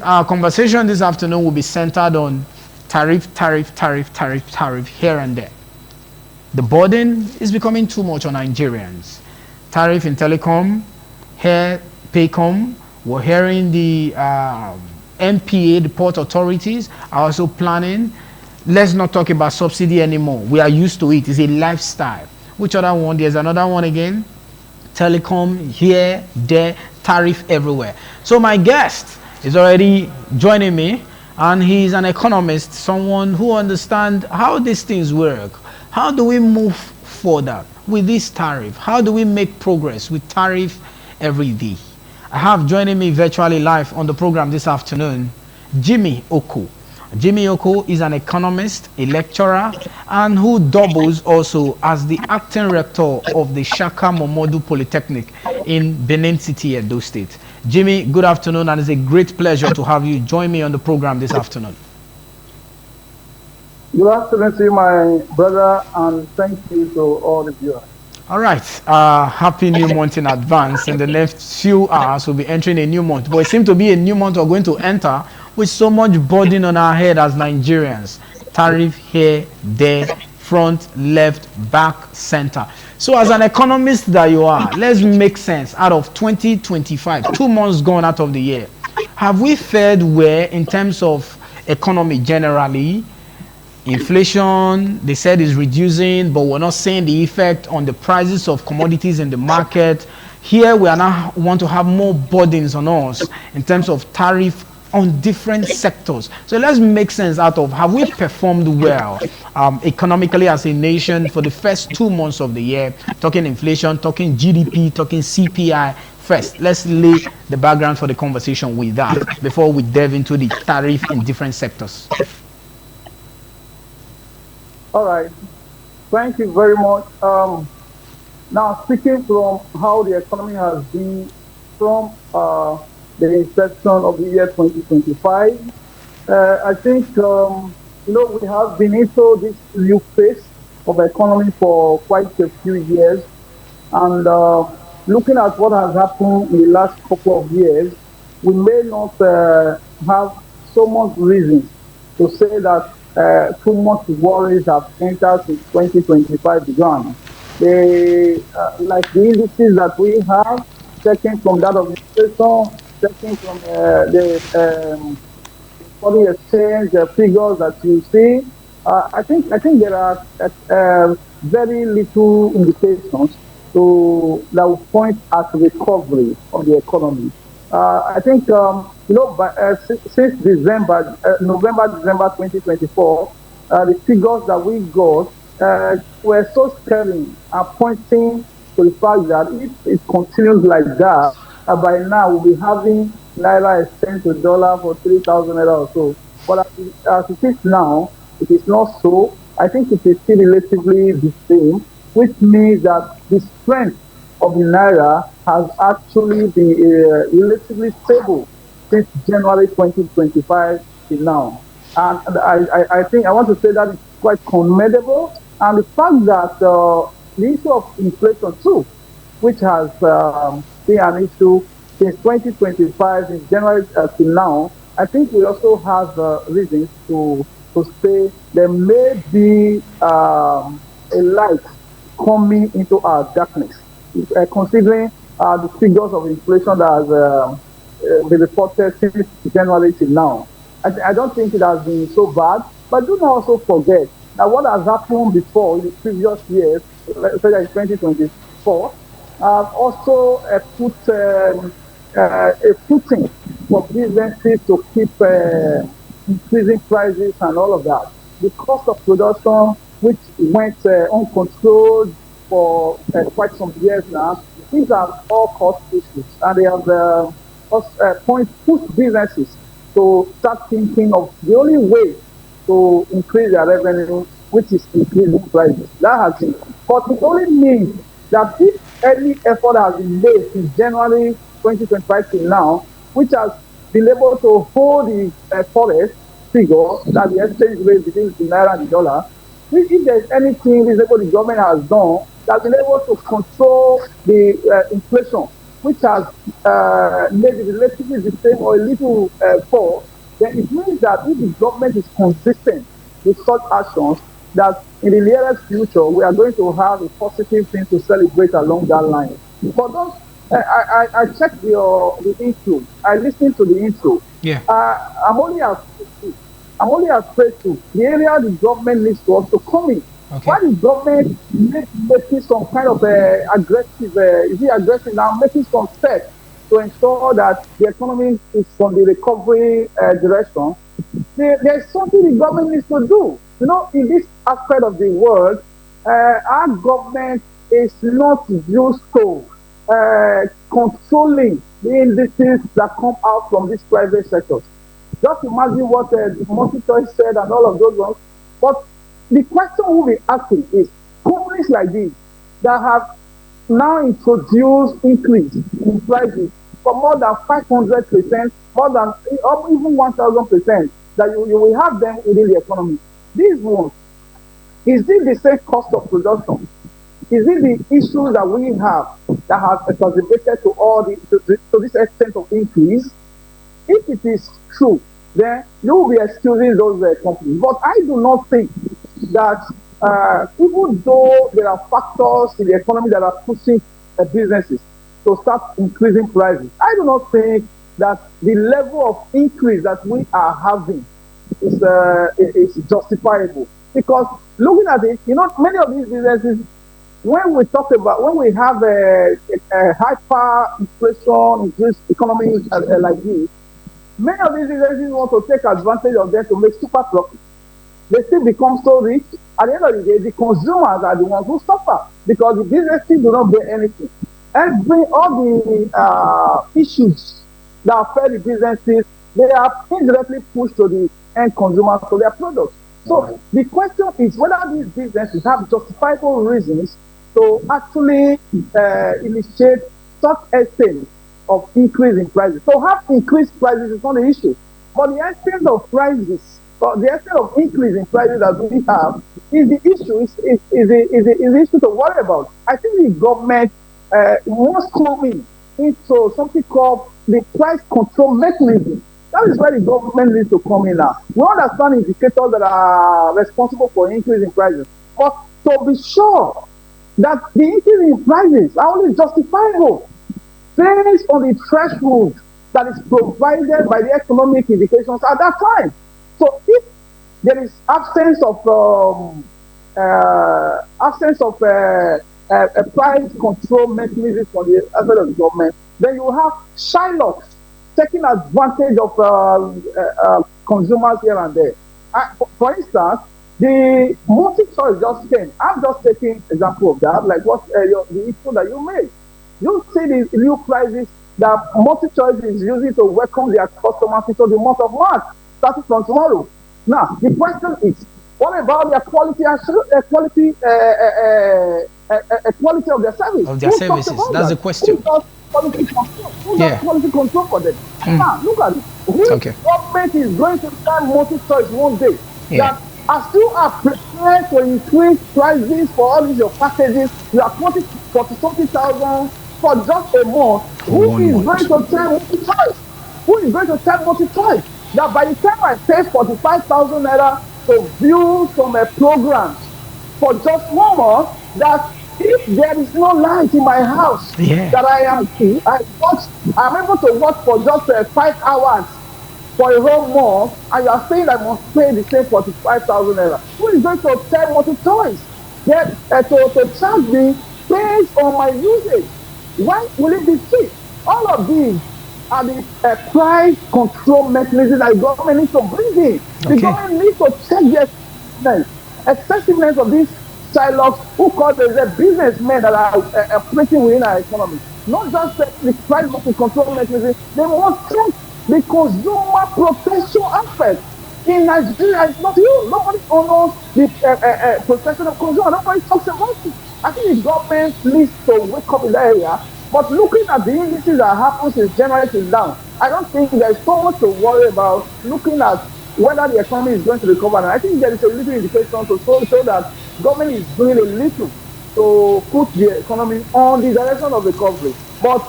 Our conversation this afternoon will be centered on tariff here and there. The burden is becoming too much on Nigerians. Tariff in telecom, here, Paycom, we're hearing the MPA, the port authorities, are also planning. Let's not talk about subsidy anymore. We are used to it. It's a lifestyle. Which other one? There's another one again. Telecom, here, there, tariff everywhere. So my guest is already joining me, and he's an economist, someone who understands how these things work. How do we move further with this tariff? How do we make progress with tariff every day? I have joining me virtually live on the program this afternoon, Jimmy Oko. Jimmy Oko is an economist, a lecturer, and who doubles also as the acting rector of the Shaka Momodu Polytechnic in Benin City, Edo State. Jimmy, good afternoon, and it's a great pleasure to have you join me on the program this afternoon. Good afternoon to you, my brother, and thank you to all the viewers. All right, happy new month in advance. In the next few hours, we'll be entering a new month. But it seems to be a new month we're going to enter with so much burden on our head as Nigerians. Tariff here, there, front, left, back, center. So as an economist that you are, let's make sense out of 2025, 2 months gone out of the year. Have we fared well in terms of economy generally? Inflation, they said, is reducing, but we're not seeing the effect on the prices of commodities in the market. Here we are now want to have more burdens on us in terms of tariff on different sectors. So let's make sense out of, have we performed well economically as a nation for the first 2 months of the year? Talking inflation, talking GDP, talking CPI. First, let's lay the background for the conversation with that before we delve into the tariff in different sectors. All right. Thank you very much. Now, speaking from how the economy has been from the inception of the year 2025, I think, we have been into this new phase of economy for quite a few years. And looking at what has happened in the last couple of years, we may not have so much reason to say that too much worries have entered in 2025 begun. Like the indices that we have, checking from that of inflation, checking from the foreign exchange figures that you see, I think there are very little indications that will point at recovery of the economy. I think since November, December 2024, the figures that we got were so scary and pointing to the fact that if it continues like that, by now we'll be having naira exchange to dollar for 3,000 naira or so. But as it is now, it is not so. I think it is still relatively the same, which means that the strength of the naira has actually been relatively stable since January 2025 till now. And I think I want to say that it's quite commendable. And the fact that the issue of inflation too, which has been an issue since 2025, in January till now, I think we also have reasons to say there may be a light coming into our darkness. Considering the figures of inflation that has been reported since January till now, I don't think it has been so bad. But do not also forget that what has happened before in the previous years, especially in 2024, also put a footing for businesses to keep increasing prices and all of that. The cost of production, which went uncontrolled for quite some years now, these are all cost issues, and they have pushed businesses to start thinking of the only way to increase their revenue, which is increasing prices. That has been, but it only means that if any effort has been made since January 2025 till now, which has been able to hold the forex figure, that the exchange rate between the naira and the dollar, if there is anything reasonable the government has done, that has been able to control the inflation which has made it relatively the same or a little poor, then it means that if the government is consistent with such actions, that in the nearest future we are going to have a positive thing to celebrate along that line. For those, I checked the intro. I listened to the intro. Yeah. Uh, I'm only afraid to. I'm only afraid to the area the government needs to also come in. Okay. Why the government making some kind of aggressive, is it aggressive now, making some steps to ensure that the economy is on the recovery direction? There's something the government needs to do. You know, in this aspect of the world, our government is not used to controlling the indices that come out from these private sectors. Just imagine what Multi-Choice said and all of those ones. But the question we'll be asking is companies like this that have now introduced increase in prices for more than 500%, more than or even 1,000%, that you will have them within the economy. These ones, is it the same cost of production? Is it the issues that we have that have exacerbated to this extent of increase? If it is true, then you will be excusing those companies. But I do not think that even though there are factors in the economy that are pushing businesses to start increasing prices, I do not think that the level of increase that we are having is justifiable. Because looking at it, you know, many of these businesses, when we have a hyper inflation, increased economy like this, many of these businesses want to take advantage of them to make super profit. They still become so rich. At the end of the day, the consumers are the ones who suffer because the businesses do not bear anything. All the issues that affect the businesses, they are indirectly pushed to the end consumers for their products. So the question is whether these businesses have justifiable reasons to actually initiate such extent of increase in prices. So have increased prices is not the issue, but the extent of prices, or the extent of increase in prices that we have is the issue. Is the issue to worry about. I think the government must come into something called the price control mechanism. That is where the government needs to come in now. We understand indicators that are responsible for increase in prices, but to be sure that the increase in prices are only justifiable based on the threshold that is provided by the economic indications at that time. So if there is absence of a price control mechanism for the effort of the government, then you have Shylocks taking advantage of consumers here and there. For instance, the Multi-Choice just came. I'm just taking example of that, like what the issue that you made. You see the new prices that Multi-Choice is using to welcome their customers into the month of March, starting from tomorrow. Now, the question is, what about their quality of their service? Of their services. That's the question. Who does quality control? Who does quality control for them? Now, look at it. Which government is going to tell Multi-Choice one day that as you are prepared to increase prices for all these your packages, you are 40,000 for just a month, who is going to tell Multi-Choice? Who is going to tell Multi-Choice that by the time I pay 45,000 naira to view some programs for just 1 month, that if there is no light in my house that I'm able to watch for just 5 hours for a whole month, and you are saying I must pay the same 45,000 naira? Who is going to tell Multi-Choice to charge me based on my usage? Why will it be cheap? All of these are the price control mechanisms that the government needs to bring in. The government needs to check the excessiveness of these Shylocks who call themselves businessmen that are operating within our economy. Not just the price control mechanism, they must check the consumer protection aspect. In Nigeria, it's not you. Nobody honors the protection of consumer. Nobody talks about it. I think the government needs to wake up in that area. But looking at the indices that happen since January till now, I don't think there's so much to worry about looking at whether the economy is going to recover. And I think there is a little indication to show that government is doing a little to put the economy on the direction of recovery. But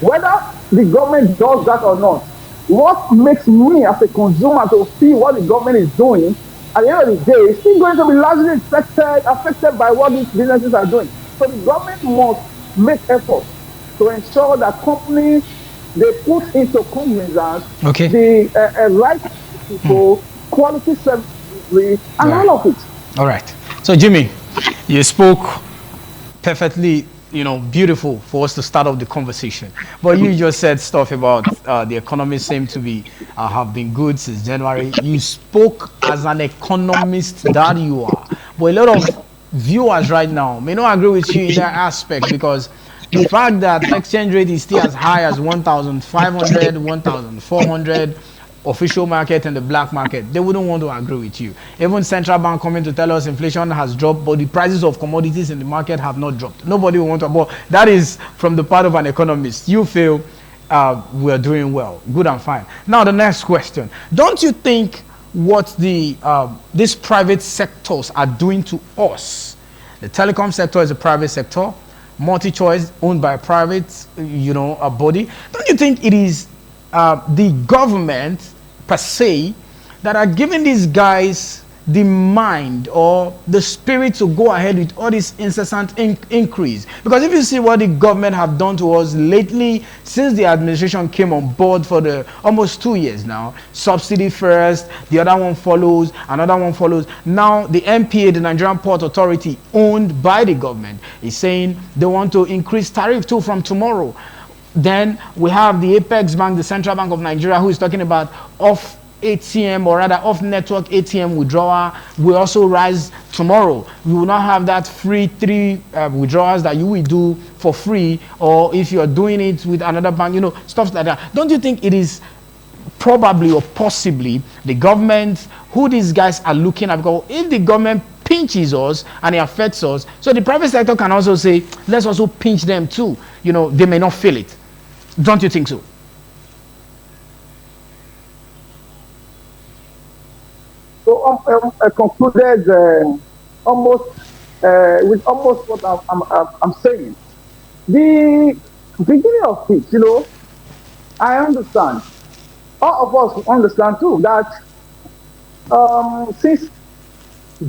Whether the government does that or not, what makes me as a consumer to see what the government is doing at the end of the day is still going to be largely affected by what these businesses are doing. So the government must make efforts to ensure that companies they put into cognizance Okay. the right people, quality service delivery, All and right. all of it. All right. So, Jimmy, you spoke perfectly, beautiful for us to start off the conversation. But you just said stuff about the economy seem to be have been good since January. You spoke as an economist that you are, but a lot of viewers right now may not agree with you in that aspect because the fact that exchange rate is still as high as 1,500, 1,400 official market and the black market, they wouldn't want to agree with you. Even central bank coming to tell us inflation has dropped, but the prices of commodities in the market have not dropped. Nobody will want to. But that is from the part of an economist. You feel we're doing well, good and fine. Now the next question: don't you think what these private sectors are doing to us? The telecom sector is a private sector, multi-choice owned by a private, a body. Don't you think it is the government per se that are giving these guys the mind or the spirit to go ahead with all this incessant increase? Because if you see what the government have done to us lately since the administration came on board for the almost 2 years now, subsidy first, the other one follows, another one follows. Now the MPA, the Nigerian Port Authority, owned by the government, is saying they want to increase tariff too from tomorrow. Then we have the Apex Bank, the Central Bank of Nigeria, who is talking about off ATM, or rather off network ATM withdrawal will also rise tomorrow. We will not have that free 3 withdrawals that you will do for free, or if you're doing it with another bank, stuff like that. Don't you think it is probably or possibly the government who these guys are looking at? Because if the government pinches us and it affects us, so the private sector can also say, let's also pinch them too. They may not feel it. Don't you think so? So I concluded almost with almost what I'm saying. The beginning of it, I understand. All of us understand too that since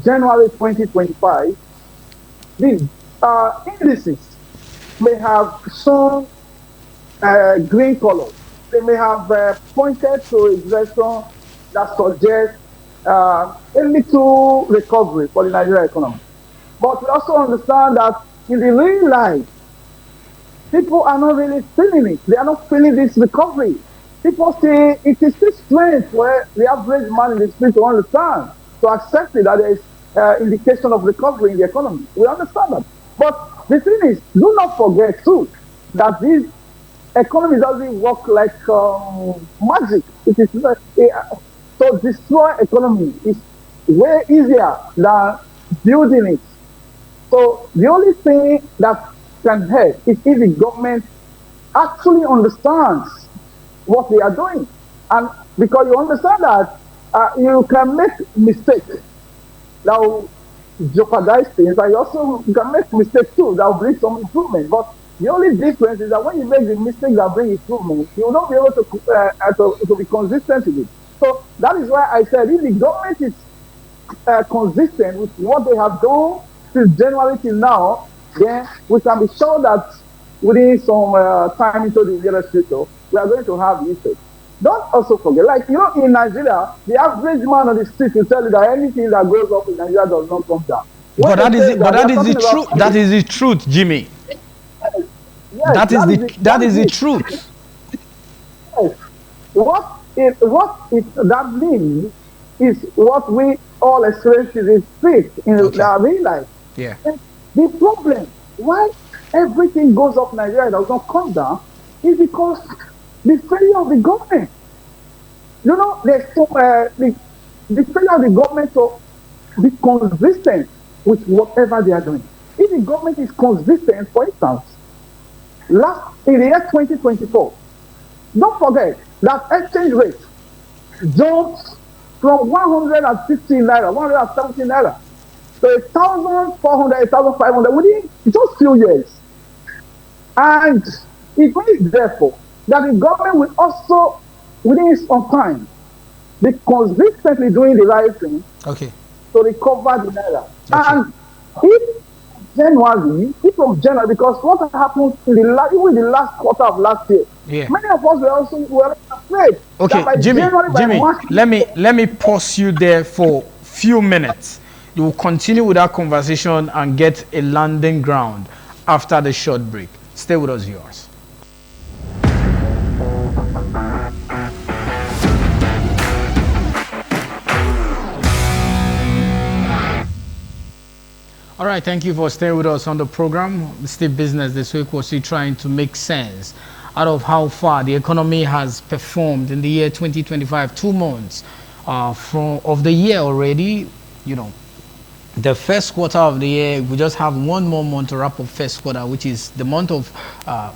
January 2025, these indices may have shown green color. They may have pointed to a direction that suggests a little recovery for the Nigerian economy. But we also understand that in the real life, people are not really feeling it. They are not feeling this recovery. People say it is still strange for the average man in the street to understand, to accept it, that there is indication of recovery in the economy. We understand that. But the thing is, do not forget too, that this economy doesn't work like magic. It is to destroy economy is way easier than building it. So the only thing that can help is if the government actually understands what they are doing. And because you understand that you can make mistakes that will jeopardize things, and you can make mistakes too that will bring some improvement. But the only difference is that when you make the mistakes that bring improvement, you will not be able to be consistent with it. So that is why I said if the government is consistent with what they have done since January till now, then we can be sure that within some time into the near future, we are going to have the effect. Don't also forget, like, in Nigeria, the average man on the street will tell you that anything that goes up in Nigeria does not come down. But that is it. But that is the truth. That is the truth, Jimmy. Yes, that is the truth. Yes. What that means is what we all experience in street in our real life. Yeah. And the problem why everything goes up in Nigeria does not come down is because the failure of the government. There's the failure of the government to be consistent with whatever they are doing. If the government is consistent, for instance, in the year 2024, don't forget that exchange rate jumped from 150 naira, 170 naira to 1,400, 1,500 within just few years. And It means, therefore, that the government will also, within some time, be consistently doing the right thing Okay. to recover the naira. Okay. And if January, if from January, because what happened in the last, even in the last quarter of last year, Yeah. many of us were afraid that Okay, by Jimmy, January, by Jimmy, March, let me pause you there for few minutes. You will continue with that conversation and get a landing ground after the short break. Stay with us, viewers. All right, thank you for staying with us on the program. Still Business this week was still trying to make sense out of how far the economy has performed in the year 2025, 2 months from of the year already. You know, the first quarter of the year, we just have one more month to wrap up first quarter, which is the month of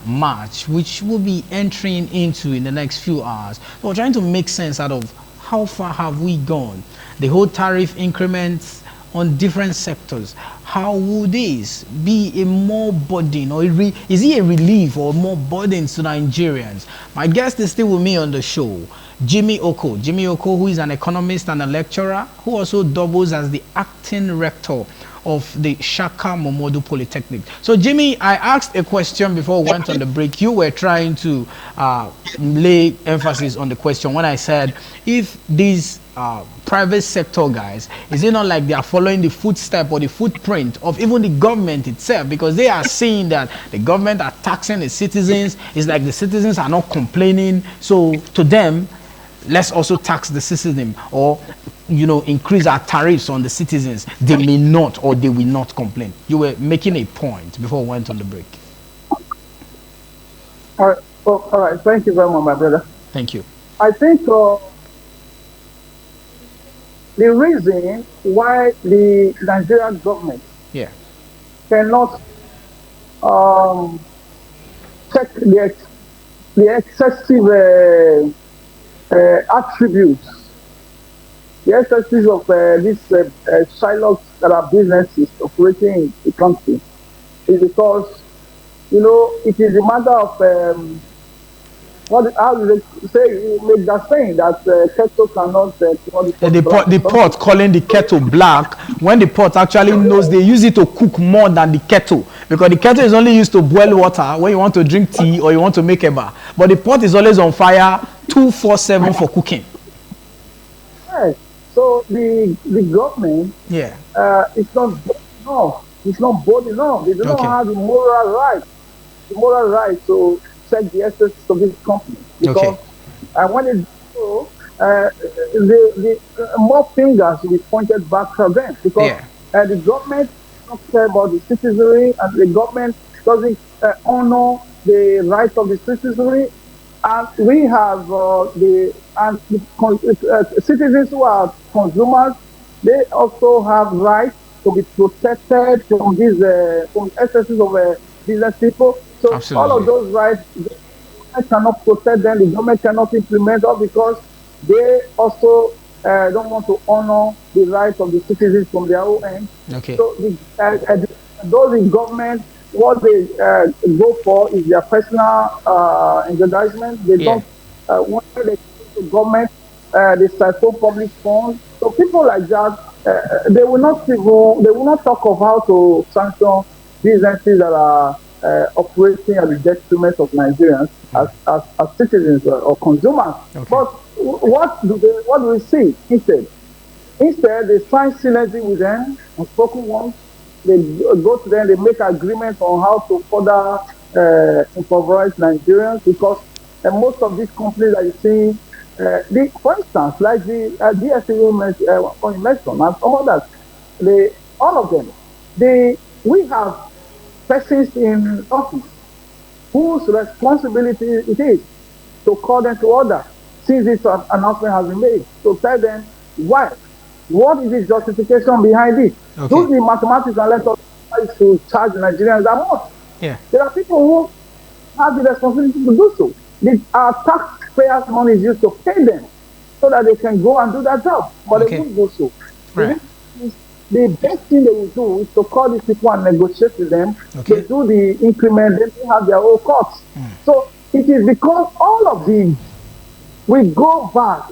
March, which we'll be entering into in the next few hours. So we're trying to make sense out of how far have we gone. The whole tariff increments on different sectors. How will this be a more burden, or is it a relief or more burdens to Nigerians? My guest is still with me on the show, Jimmy Oko. Jimmy Oko, who is an economist and a lecturer, who also doubles as the acting rector of the Shaka Momodu Polytechnic. So, Jimmy, I asked a question before we went on the break. You were trying to lay emphasis on the question when I said, if these private sector guys, is it not like they are following the footstep or the footprint of even the government itself? Because they are seeing that the government are taxing the citizens. It's like the citizens are not complaining. So, to them, let's also tax the citizen, or increase our tariffs on the citizens. They may not, or they will not complain. You were making a point before we went on the break. all right. Thank you very much, my brother. Thank you. I think the reason why the Nigerian government Yeah. cannot check the excessive attributes, the excesses of these Shylocks that are businesses operating in the country, is because it is a matter of how do they say, make that saying that kettle cannot the pot calling the kettle black, when the pot actually knows they use it to cook more than the kettle, because the kettle is only used to boil water when you want to drink tea or you want to make eba, but the pot is always on fire 24/7 for cooking. Right. So the government, Yeah. it's not bold enough. They do not Okay. have the moral right to check the assets of this company, because when they do, the more fingers will be pointed back to them, because the government doesn't care about the citizenry, and the government doesn't honor the rights of the citizenry. And we have citizens who are consumers. They also have rights to be protected from these from excesses of business people. So Absolutely. all of those rights, the government cannot protect them. The government cannot implement them, because they also don't want to honor the rights of the citizens from their own end. Okay. So those in government, what they go for is their personal aggrandizement. They don't when they go to government, they siphon public funds. So people like that, they will not talk of how to sanction businesses that are operating at the detriment of Nigerians as citizens or consumers. Okay. But what do we see instead? Instead, they sign synergy with them on spoken ones. They go to them, they make agreements on how to further impoverish Nigerians, because most of these companies that you see, for instance, like the DSA mentioned, and some others, all of them, we have persons in office whose responsibility it is to call them to order since this announcement has been made, to tell them why. What is the justification behind it? Okay. Do the mathematics and let us try to charge Nigerians that much. Yeah. There are people who have the responsibility to do so. Our taxpayers' money is used to pay them so that they can go and do that job, but they won't do so. Right. the best thing they will do is to call these people and negotiate with them. They Okay. do the increment, then they have their own cuts. So it is because all of these we go back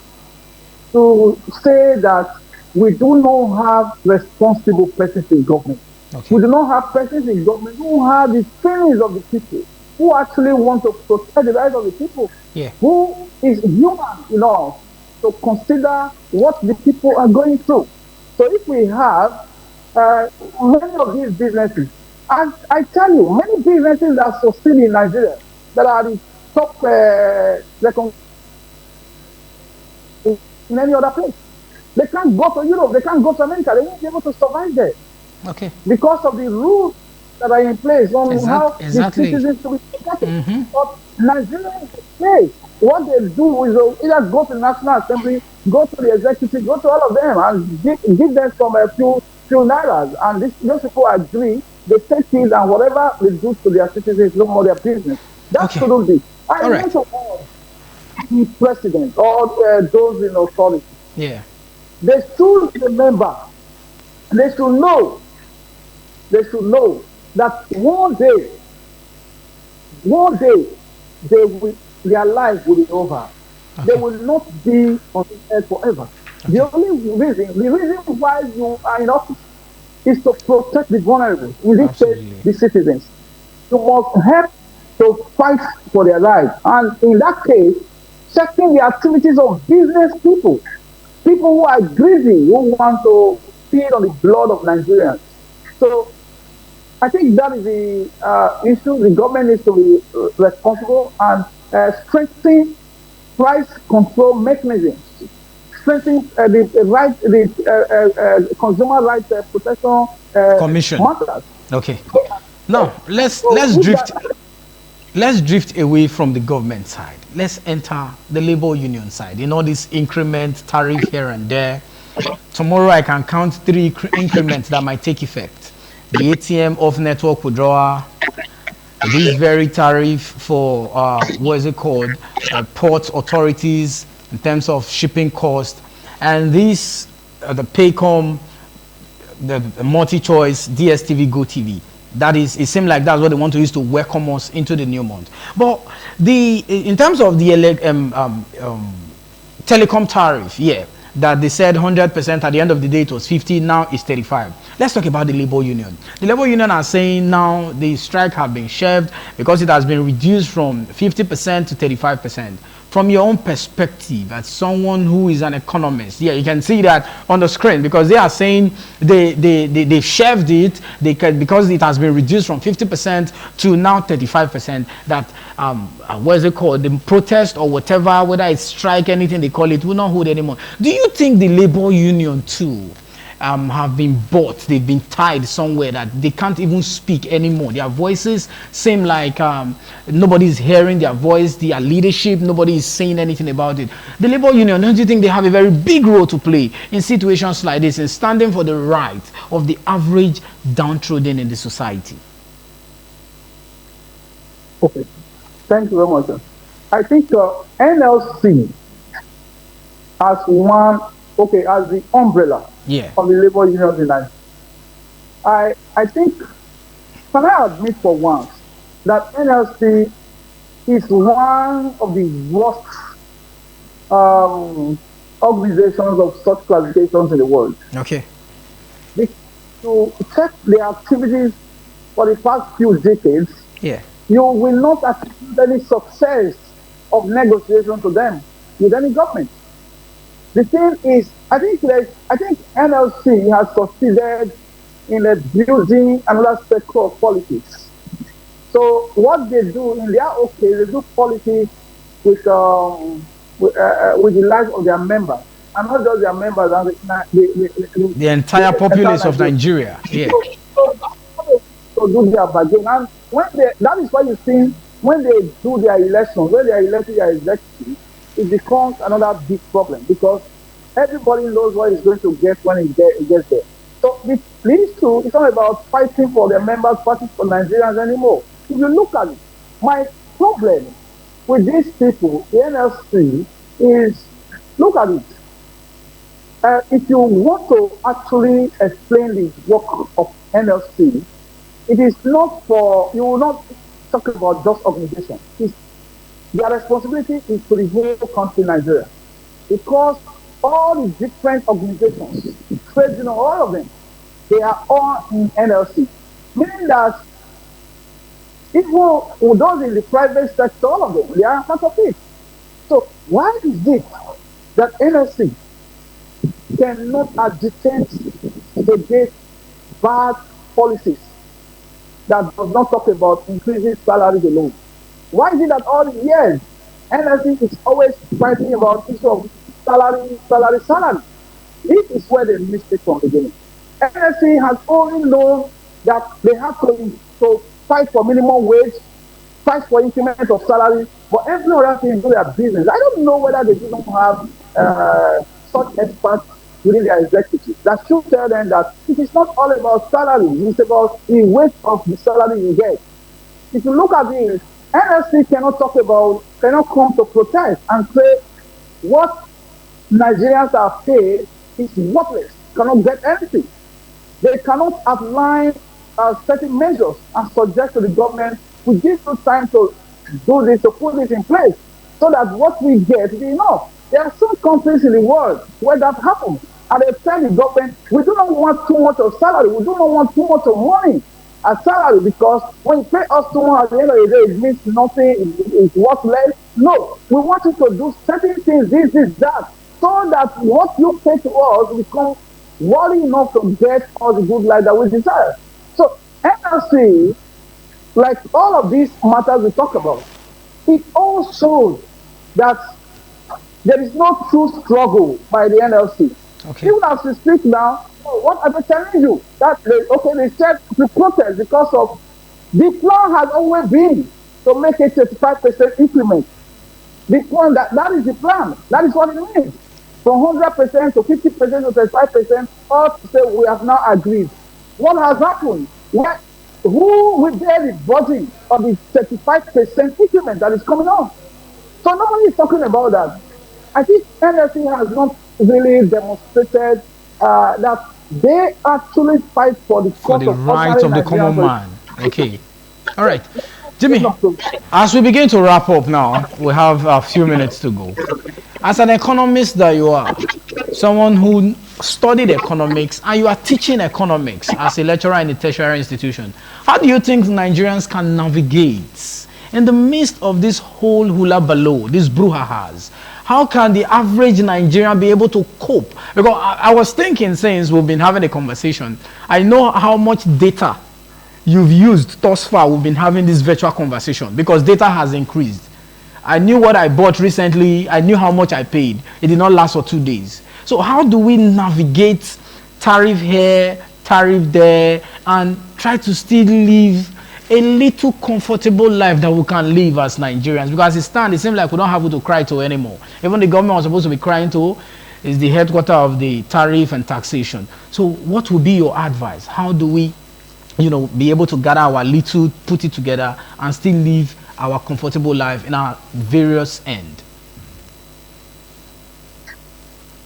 to say that we do not have responsible persons in government. Okay. We do not have persons in government who have the feelings of the people, who actually want to protect the rights of the people, Yeah. who is human enough to consider what the people are going through. So if we have many of these businesses, I tell you, many businesses that succeed in Nigeria that are the top in any other place. They can't go to Europe, they can't go to America, they won't be able to survive there Okay. because of the rules that are in place on how the Exactly. citizens to be protected. But Nigeria is a place. What they do is either go to the National Assembly, go to the executive, go to all of them and give them some few nairas. And those people agree, they take it and whatever they do to their citizens is no more their business. That Okay. shouldn't be. I All want right. to all the president or those in authority, Yeah. they should remember, they should know, they should know that one day, they will, their life will be over. They Okay. will not be on this earth forever. Okay. The reason why you are in office is to protect the vulnerable, in this case, Absolutely. the citizens. You must help to fight for their rights. And in that case, checking the activities of business people, people who are greedy, who want to feed on the blood of Nigerians. So I think that is the issue. The government needs to be responsible and strengthen price control mechanisms, strengthen the consumer rights protection Commission. matters. Okay. Now So let's if drift that, let's drift away from the government side. Let's enter the labor union side. You know, this increment tariff here and there. Tomorrow I can count 3 increments that might take effect. The ATM off network withdrawal, this very tariff for what is it called, port authorities in terms of shipping cost, and this the Paycom, the multi-choice DSTV Go TV. That is, it seems like that's what they want to use to welcome us into the new month. But the in terms of the telecom tariff, yeah, that they said 100% at the end of the day it was 50, now it's 35. Let's talk about the labor union. The labor union are saying now the strike have been shelved because it has been reduced from 50% to 35%. From your own perspective, as someone who is an economist, yeah, you can see that on the screen because they are saying they shelved it, they can, because it has been reduced from 50% to now 35%. That what is it called, the protest or whatever, whether it's strike, anything they call it, will not hold anymore. Do you think the labor union too have been bought, they've been tied somewhere that they can't even speak anymore? Their voices seem like nobody's hearing their voice, their leadership, nobody is saying anything about it. The labor union, don't you think they have a very big role to play in situations like this, in standing for the right of the average downtrodden in the society? okay, thank you very much, sir. I think NLC as one, okay, as the umbrella Yeah. of the labor unions in Nigeria. I think, can I admit for once that NLC is one of the worst um, organizations of such classifications in the world. Okay. To check their activities for the past few decades, Yeah. you will not attribute any success of negotiation to them with any government. The thing is, I think NLC has succeeded in building another sector of politics. So what they do in their own case, they do politics with the lives of their members, and not just their members, and The entire populace of Nigeria. Yeah. to do their bargain. And that is why you see when they do their elections, when they are electing their executive, it becomes another big problem because everybody knows what he's going to get when he gets there. So these two, it's not about fighting for their members, fighting for Nigerians anymore. If you look at it, my problem with these people, the NLC, is look at it. If you want to actually explain the work of NLC, it is not for, you will not talk about just organization. Their responsibility is to the whole country, Nigeria, because all the different organizations, trade union, all of them, they are all in NLC, meaning that even those in the private sector, all of them, they are part of it. So why is it that NLC cannot agitate against bad policies that does not talk about increasing salaries alone? Why is it that all the years NLC is always fighting about issue of salary? This is where they missed it from the beginning. NLC has only known that they have to fight for minimum wage, fight for increment of salary, but every other thing is their business. I don't know whether they don't have such experts within their executive that should tell them that it is not all about salary, it's about the weight of the salary you get. If you look at this, NLC cannot come to protest and say what Nigerians are paid is worthless, cannot get anything. They cannot outline certain measures and suggest to the government, we give you time to do this, to put this in place, so that what we get is enough. There are some countries in the world where that happens, and they tell the government, we do not want too much of salary, we do not want too much of money as salary, because when you pay us too much at the end of the day, it means nothing, it's worthless. No, we want you to do certain things, this, that, so that what you pay to us becomes worthy enough to get all the good life that we desire. So NLC, like all of these matters we talk about, it all shows that there is no true struggle by the NLC. Okay. Even as we speak now, what am I telling you? That they said to protest because of the plan has always been to make a 35% increment. The plan that is the plan. That is what it means. From 100% to 50% to 35%, all to say we have now agreed. What has happened? Who will bear the burden of the 35% increment that is coming on? So nobody is talking about that. I think NLC has not really demonstrated that they actually fight for the right of the common man. Okay. All right. Jimmy, as we begin to wrap up now, we have a few minutes to go. As an economist that you are, someone who studied economics and you are teaching economics as a lecturer in a tertiary institution, how do you think Nigerians can navigate in the midst of this whole hula baloo, these brouhahas? How can the average Nigerian be able to cope? Because I was thinking, since we've been having a conversation, I know how much data you've used thus far. We've been having this virtual conversation because data has increased. I knew what I bought recently. I knew how much I paid. It did not last for 2 days. So how do we navigate tariff here, tariff there, and try to still live a little comfortable life that we can live as Nigerians? Because it seems like we don't have who to cry to anymore. Even the government was supposed to be crying to is the headquarters of the tariff and taxation. So what would be your advice? How do we, be able to gather our little, put it together, and still live our comfortable life in our various end?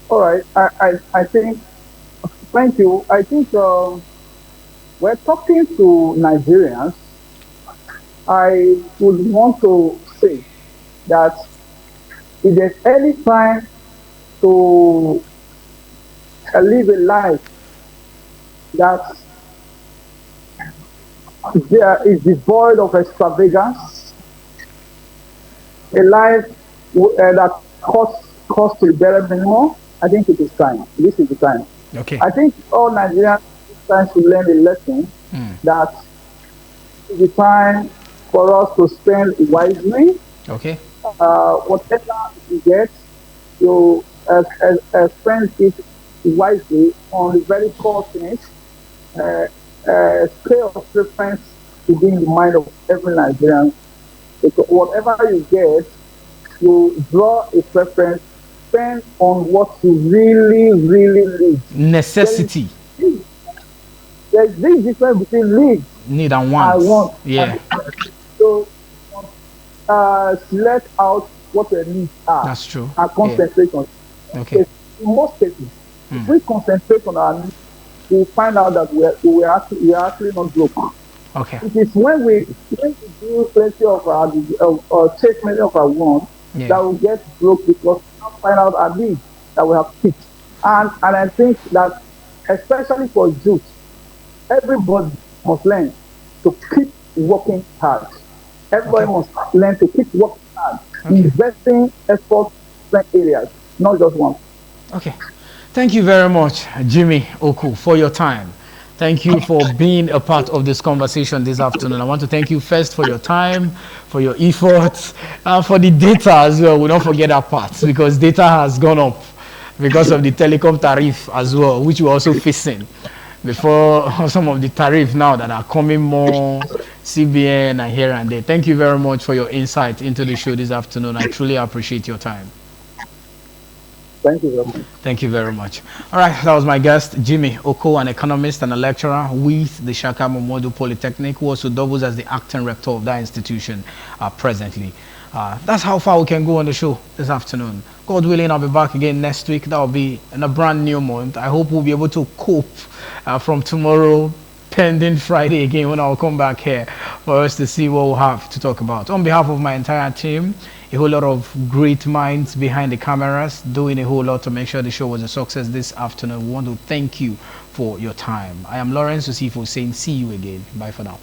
All right. I think, thank you. I think we're talking to Nigerians. I would want to say that if there's any time to live a life that is devoid of extravagance, a life that costs to the bare minimum, I think it is time. This is the time. Okay. I think all Nigerians trying to learn the lesson that it's the time for us to spend wisely. Okay. Whatever you get, you spend it wisely on the very core things. Scale of preference to be in the mind of every Nigerian. Because whatever you get, you draw a preference, spend on what you really, really need. Necessity. There's this difference between need and want. I want. Yeah. So select out what your needs are. That's true. And concentrate on. Okay. In most cases, If we concentrate on our needs, we'll find out that we are actually not broke. Okay. It is when we do plenty of chase many of our wants Yeah. that we get broke because we don't find out our needs that we have fixed. And I think that especially for youth, everybody must learn to keep working hard. Everybody Okay. must learn to keep working hard, Okay. investing effort in different areas, not just one. Okay. Thank you very much, Jimmy Oku, for your time. Thank you for being a part of this conversation this afternoon. I want to thank you first for your time, for your efforts, for the data as well. We don't forget that part because data has gone up because of the telecom tariff as well, which we're also facing before some of the tariffs now that are coming more CBN and here and there. Thank you very much for your insight into the show this afternoon. I truly appreciate your time. Thank you very much. Thank you very much. All right, that was my guest, Jimmy Oko, an economist and a lecturer with the Shaka Momodu Polytechnic, who also doubles as the acting rector of that institution presently. That's how far we can go on the show this afternoon. God willing, I'll be back again next week. That will be in a brand new month. I hope we'll be able to cope from tomorrow, pending Friday again, when I'll come back here for us to see what we'll have to talk about. On behalf of my entire team, a whole lot of great minds behind the cameras doing a whole lot to make sure the show was a success this afternoon. We want to thank you for your time. I am Lawrence Osifo saying see you again. Bye for now.